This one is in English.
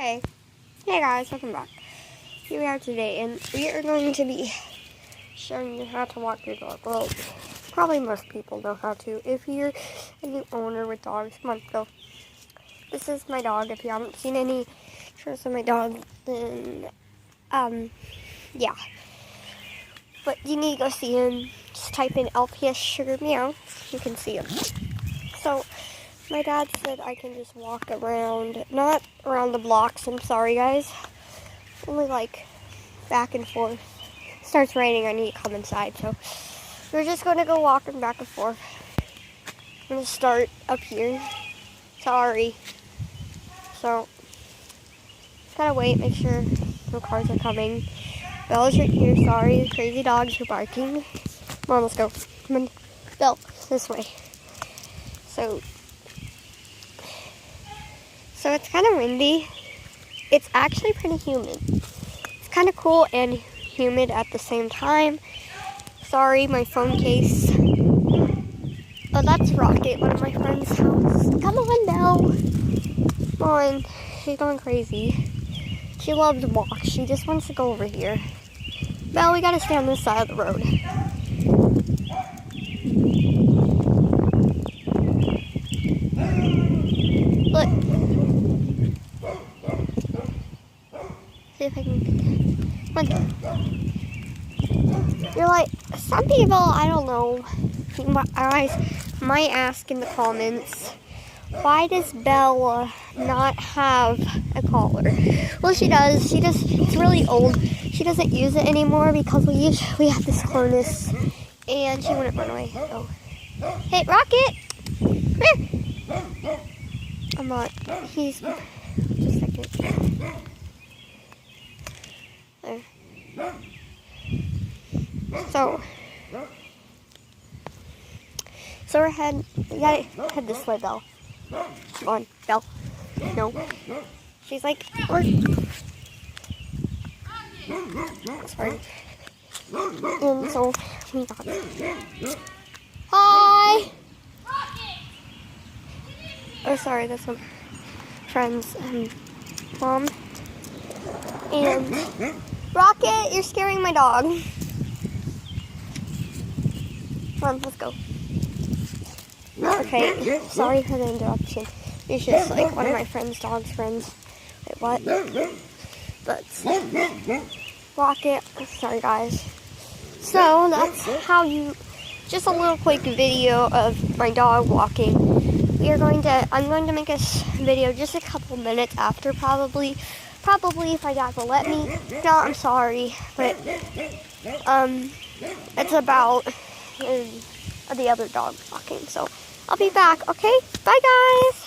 Hey guys, welcome back. Here we are today, and we are going to be showing you how to walk your dog. Well, probably most people know how to. If you're a new owner with dogs, come on, go. This is my dog. If you haven't seen any pictures of my dog, then, yeah. But you need to go see him. Just type in LPS Sugar Meow. You can see him. So, my dad said I can just walk around, not around the blocks, I'm sorry guys, only like back and forth. It starts raining, I need to come inside, so we're just going to go walking back and forth. I'm going to start up here, sorry. So, just gotta wait, make sure no cars are coming. Bella's right here, sorry, the crazy dogs are barking. Come on, let's go. Come on, Belle, this way. So it's kind of windy. It's actually pretty humid. It's kind of cool and humid at the same time. Sorry, my phone case. Oh, that's Rocket, one of my friend's house. Come on, Belle. Come on. She's going crazy. She loves to walk. She just wants to go over here. Belle, we gotta stay on this side of the road. Look. See if I can. Come on. You're like, some people, I don't know, might ask in the comments, why does Bella not have a collar? Well, she does. It's really old. She doesn't use it anymore because we have this harness, and she wouldn't run away. So, hey, Rocket, come here. I'm not. He's just a second. There. So we gotta head this way, Belle. Come on, Belle. No. She's like, sorry. And so we got hi. Oh, sorry, that's some friends' mom. And Rocket, you're scaring my dog. Come on, let's go. Okay, sorry for the interruption. It's just like one of my friend's dog's friends. Wait, what? But Rocket, sorry guys. So that's how just a little quick video of my dog walking. I'm going to make this video just a couple minutes after probably if my dad will let me. No, I'm sorry, but it's about the other dog walking. So I'll be back, okay? Bye guys!